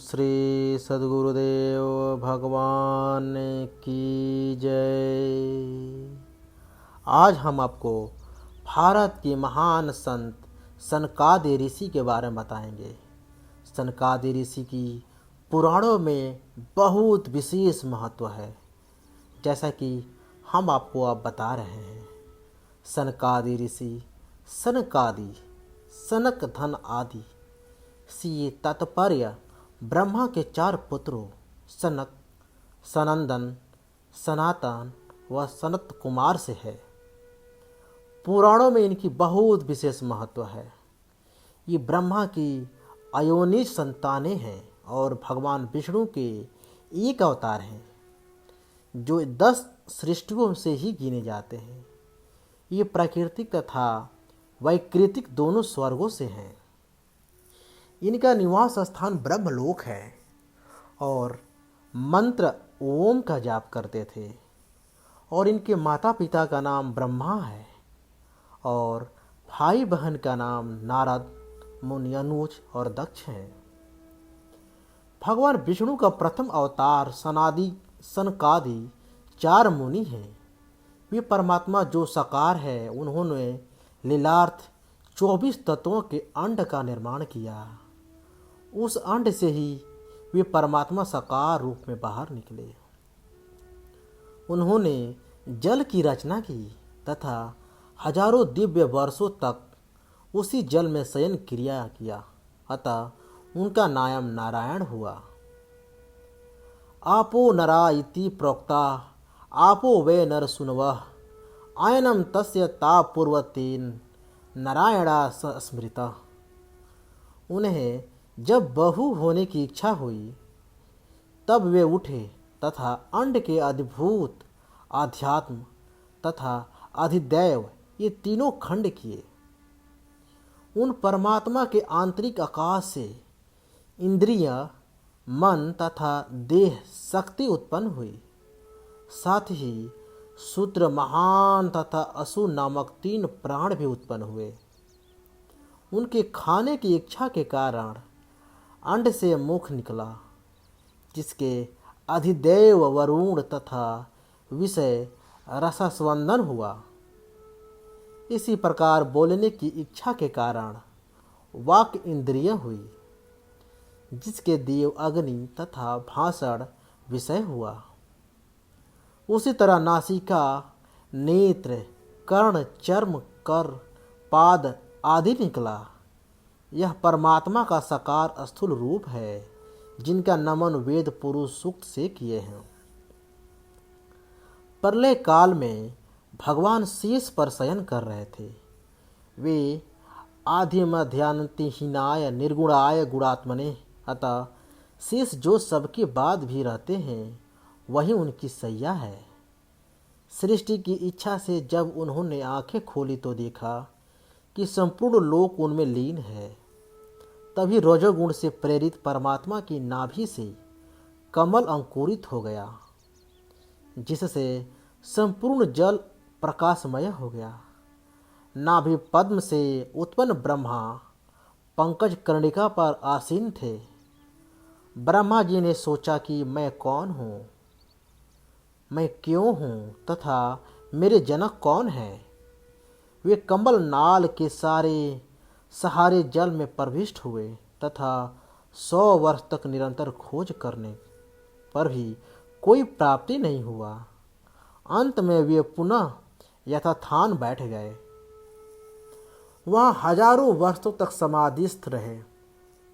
श्री सद्गुरुदेव भगवान की जय। आज हम आपको भारत के महान संत सनकादि ऋषि के बारे में बताएंगे। सनकादि ऋषि की पुराणों में बहुत विशेष महत्व है, जैसा कि हम आपको अब बता रहे हैं। सनकादि ऋषि सनकादि सनक धन आदि सी तात्पर्य ब्रह्मा के 4 पुत्रों सनक, सनंदन, सनातन व सनत कुमार से है। पुराणों में इनकी बहुत विशेष महत्व है। ये ब्रह्मा की अयोनिज संतानें हैं और भगवान विष्णु के एक अवतार हैं, जो 10 सृष्टियों से ही गिने जाते हैं। ये प्राकृतिक तथा वैकृतिक दोनों स्वर्गों से हैं। इनका निवास स्थान ब्रह्मलोक है और मंत्र ओम का जाप करते थे। और इनके माता पिता का नाम ब्रह्मा है और भाई बहन का नाम नारद, मुनि, अनुज और दक्ष है। भगवान विष्णु का प्रथम अवतार सनकादि 4 मुनि हैं। वे परमात्मा जो साकार है, उन्होंने लीलार्थ 24 तत्वों के अंड का निर्माण किया। उस अंड से ही वे परमात्मा साकार रूप में बाहर निकले। उन्होंने जल की रचना की तथा हजारों दिव्य वर्षों तक उसी जल में शयन क्रिया किया, अतः उनका नाम नारायण हुआ। आपो नरा इति प्रोक्ता आपो वे नर सुनवः आयनम तस्य ता पूर्वतेन नारायणा स्मृता। उन्हें जब बहू होने की इच्छा हुई, तब वे उठे तथा अंड के अधिभूत, आध्यात्म तथा अधिदैव ये तीनों खंड किए। उन परमात्मा के आंतरिक आकाश से इंद्रिय, मन तथा देह शक्ति उत्पन्न हुई। साथ ही सूत्र, महान तथा असु नामक 3 प्राण भी उत्पन्न हुए। उनके खाने की इच्छा के कारण अंड से मुख निकला, जिसके अधिदेव वरुण तथा विषय रसस्वंदन हुआ। इसी प्रकार बोलने की इच्छा के कारण वाक इंद्रिय हुई, जिसके देव अग्नि तथा भाषण विषय हुआ। उसी तरह नासिका, नेत्र, कर्ण, चर्म, कर, पाद आदि निकला। यह परमात्मा का साकार स्थूल रूप है, जिनका नमन वेद पुरुष सूक्त से किए हैं। प्रलय काल में भगवान शीश पर शयन कर रहे थे। वे आदि मध्यान्तिहीनाय निर्गुणाय गुणात्मने, अतः शीश जो सबके बाद भी रहते हैं, वही उनकी सैया है। सृष्टि की इच्छा से जब उन्होंने आंखें खोली तो देखा कि संपूर्ण लोक उनमें लीन है। तभी रजोगुण से प्रेरित परमात्मा की नाभि से कमल अंकुरित हो गया, जिससे संपूर्ण जल प्रकाशमय हो गया। नाभि पद्म से उत्पन्न ब्रह्मा पंकज कर्णिका पर आसीन थे। ब्रह्मा जी ने सोचा कि मैं कौन हूँ, मैं क्यों हूँ तथा मेरे जनक कौन हैं। वे कमल नाल के सहारे जल में प्रविष्ट हुए तथा 100 वर्ष तक निरंतर खोज करने पर भी कोई प्राप्ति नहीं हुआ। अंत में वे पुनः यथास्थान बैठ गए। वहाँ हजारों वर्षों तक समाधिस्थ रहे।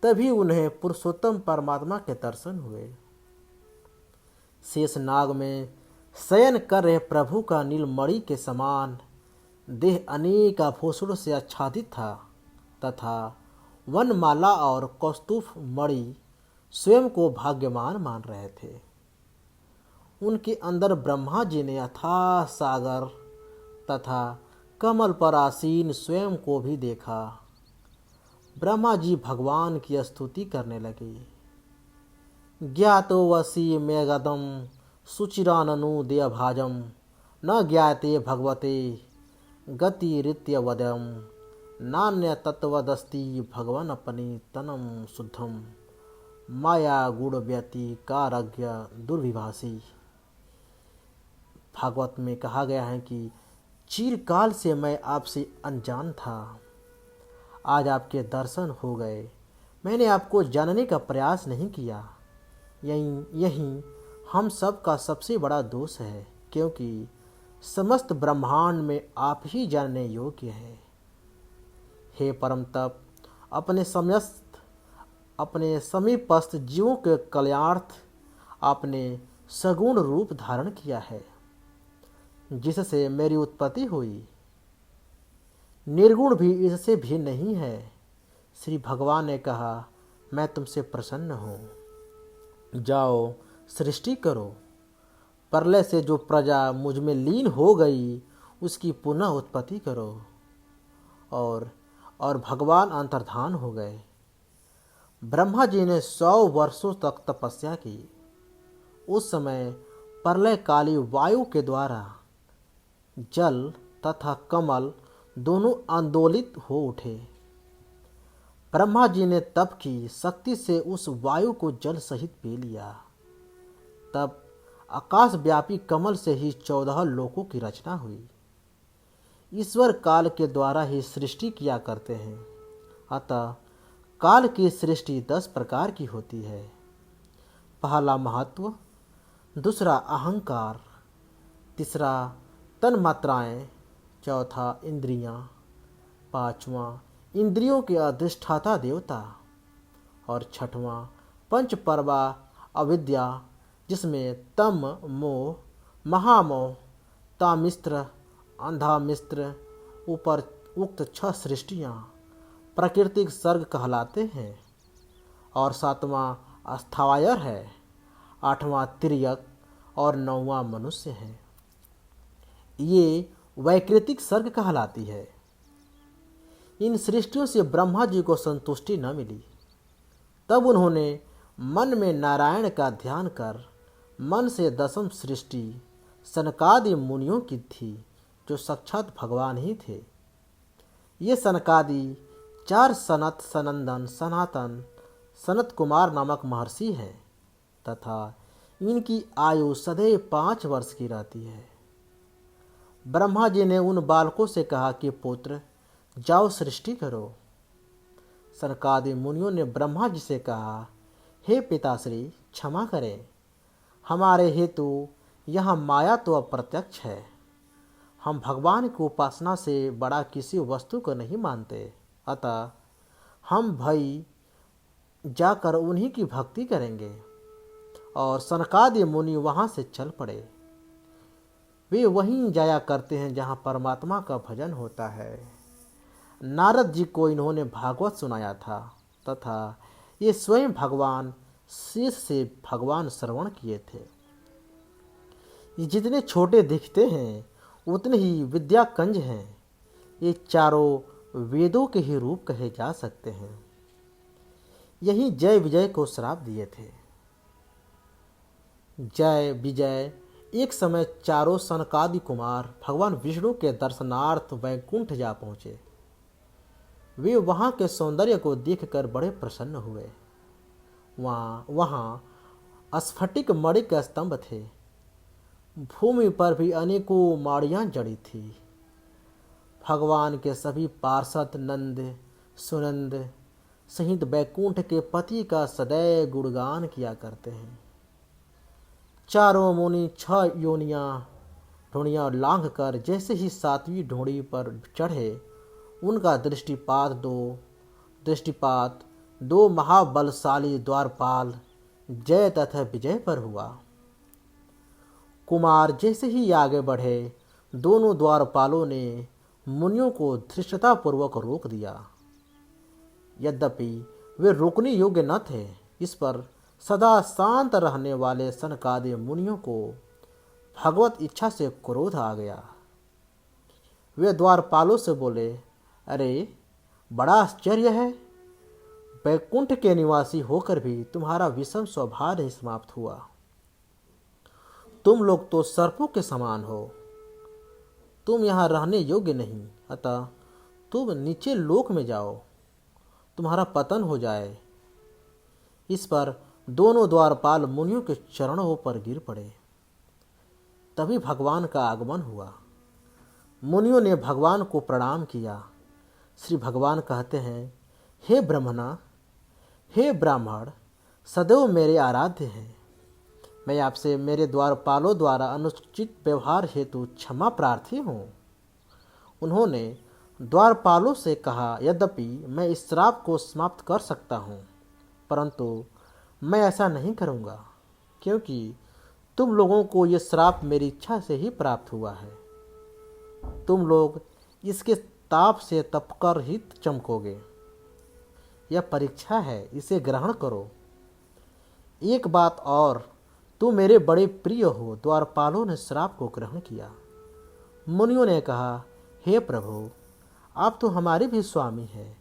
तभी उन्हें पुरुषोत्तम परमात्मा के दर्शन हुए। शेषनाग में शयन कर रहे प्रभु का नीलमणि के समान देह अनेक आभूषणों से आच्छादित था तथा वनमाला और कौस्तुभ मणि स्वयं को भाग्यवान मान रहे थे। उनके अंदर ब्रह्मा जी ने अथाह सागर तथा कमल पर आसीन स्वयं को भी देखा। ब्रह्मा जी भगवान की स्तुति करने लगे। ज्ञातो वसी मेघदम सुचिराननु भाजम न ज्ञाते भगवते गति रीत्य वदम नान्य तत्वदस्ति भगवान अपनी तनम शुद्धम माया गुण व्यति कारज्ञ दुर्विभाषी। भागवत में कहा गया है कि चिरकाल से मैं आपसे अनजान था, आज आपके दर्शन हो गए। मैंने आपको जानने का प्रयास नहीं किया। यही हम सब का सबसे बड़ा दोष है, क्योंकि समस्त ब्रह्मांड में आप ही जानने योग्य हैं। हे परम तप, अपने समीपस्थ जीवों के कल्याणार्थ आपने सगुण रूप धारण किया है, जिससे मेरी उत्पत्ति हुई। निर्गुण भी इससे भी नहीं है। श्री भगवान ने कहा, मैं तुमसे प्रसन्न हूँ, जाओ सृष्टि करो। प्रलय से जो प्रजा मुझ में लीन हो गई, उसकी पुनः उत्पत्ति करो। और भगवान अंतर्धान हो गए। ब्रह्मा जी ने 100 वर्षों तक तपस्या की। उस समय प्रलयकाली वायु के द्वारा जल तथा कमल दोनों आंदोलित हो उठे। ब्रह्मा जी ने तप की शक्ति से उस वायु को जल सहित पी लिया। तब आकाश व्यापी कमल से ही 14 लोकों की रचना हुई। ईश्वर काल के द्वारा ही सृष्टि किया करते हैं, अतः काल की सृष्टि 10 प्रकार की होती है। पहला महत्व, दूसरा अहंकार, तीसरा तन्मात्राएं, चौथा इंद्रियां, पांचवा इंद्रियों के अधिष्ठाता देवता और छठवां पंचपर्वा अविद्या, जिसमें तम मोह, महामोह, तामिस्त्र, अंधामिस्त्र ऊपर उक्त 6 सृष्टियां प्राकृतिक सर्ग कहलाते हैं और 7वां स्थावर है, 8वां तिर्यक और 9वां मनुष्य है। ये वैकृतिक सर्ग कहलाती है। इन सृष्टियों से ब्रह्मा जी को संतुष्टि न मिली। तब उन्होंने मन में नारायण का ध्यान कर मन से 10वीं सृष्टि सनकादि मुनियों की थी, जो साक्षात भगवान ही थे। ये सनकादि 4 सनत, सनंदन, सनातन, सनत कुमार नामक महर्षि हैं तथा इनकी आयु सदैव 5 वर्ष की रहती है। ब्रह्मा जी ने उन बालकों से कहा कि पुत्र, जाओ सृष्टि करो। सनकादि मुनियों ने ब्रह्मा जी से कहा, हे पिताश्री, क्षमा करें, हमारे हेतु यहाँ माया तो अप्रत्यक्ष है। हम भगवान की उपासना से बड़ा किसी वस्तु को नहीं मानते, अतः हम भाई जाकर उन्हीं की भक्ति करेंगे। और सनकादि मुनि वहाँ से चल पड़े। वे वहीं जाया करते हैं जहाँ परमात्मा का भजन होता है। नारद जी को इन्होंने भागवत सुनाया था तथा ये स्वयं भगवान शीश से भगवान श्रवण किए थे। ये जितने छोटे दिखते हैं उतने ही विद्या कंज हैं। ये चारों वेदों के ही रूप कहे जा सकते हैं। यही जय विजय को श्राप दिए थे। जय विजय एक समय चारों सनकादि कुमार भगवान विष्णु के दर्शनार्थ वैकुंठ जा पहुँचे। वे वहाँ के सौंदर्य को देखकर बड़े प्रसन्न हुए। वहाँ स्फटिक मणि के स्तंभ थे। भूमि पर भी अनेकों माड़ियाँ जड़ी थी। भगवान के सभी पार्षद नंद सुनंद सहित वैकुंठ के पति का सदैव गुणगान किया करते हैं। चारों मुनि 6 ढूंढियाँ लांघ कर जैसे ही 7वीं ढूंढी पर चढ़े, उनका दृष्टिपात दो महाबलशाली द्वारपाल जय तथा विजय पर हुआ। कुमार जैसे ही आगे बढ़े, दोनों द्वारपालों ने मुनियों को धृष्टतापूर्वक रोक दिया। यद्यपि वे रोकने योग्य न थे, इस पर सदा शांत रहने वाले सनकादि मुनियों को भगवत इच्छा से क्रोध आ गया। वे द्वारपालों से बोले, अरे बड़ा आश्चर्य है, वैकुंठ के निवासी होकर भी तुम्हारा विषम स्वभाव नहीं समाप्त हुआ। तुम लोग तो सर्पों के समान हो। तुम यहाँ रहने योग्य नहीं, अतः तुम नीचे लोक में जाओ, तुम्हारा पतन हो जाए। इस पर दोनों द्वारपाल मुनियों के चरणों पर गिर पड़े। तभी भगवान का आगमन हुआ। मुनियों ने भगवान को प्रणाम किया। श्री भगवान कहते हैं, हे ब्रह्मणा, हे ब्राह्मण, सदैव मेरे आराध्य हैं। मैं आपसे मेरे द्वारपालों द्वारा अनुचित व्यवहार हेतु क्षमा प्रार्थी हूँ। उन्होंने द्वारपालों से कहा, यद्यपि मैं इस श्राप को समाप्त कर सकता हूँ, परंतु मैं ऐसा नहीं करूँगा, क्योंकि तुम लोगों को यह श्राप मेरी इच्छा से ही प्राप्त हुआ है। तुम लोग इसके ताप से तपकर ही चमकोगे। यह परीक्षा है, इसे ग्रहण करो। एक बात और, तुम मेरे बड़े प्रिय हो। द्वारपालों ने श्राप को ग्रहण किया। मुनियों ने कहा, हे प्रभु, आप तो हमारे भी स्वामी हैं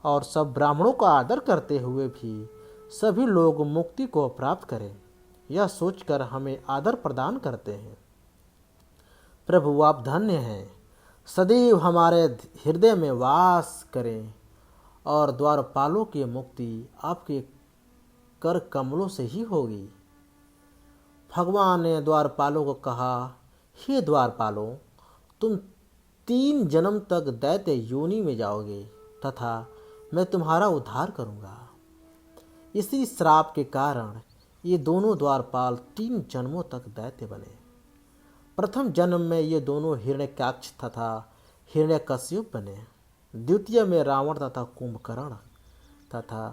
और सब ब्राह्मणों का आदर करते हुए भी सभी लोग मुक्ति को प्राप्त करें, यह सोचकर हमें आदर प्रदान करते हैं। प्रभु, आप धन्य हैं। सदैव हमारे हृदय में वास करें और द्वारपालों की मुक्ति आपके कर कमलों से ही होगी। भगवान ने द्वारपालों को कहा, हे द्वारपालों, तुम 3 जन्म तक दैत्य योनि में जाओगे तथा मैं तुम्हारा उद्धार करूंगा। इसी श्राप के कारण ये दोनों द्वारपाल 3 जन्मों तक दैत्य बने। प्रथम जन्म में ये दोनों हिरण्यकाक्ष तथा हिरण्यकश्यप बने। द्वितीय में रावण तथा कुंभकर्ण तथा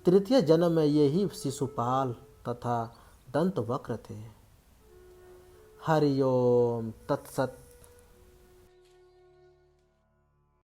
तृतीय जन्म में ये ही शिशुपाल तथा दंतवक्र थे। हरि ओम तत्सत।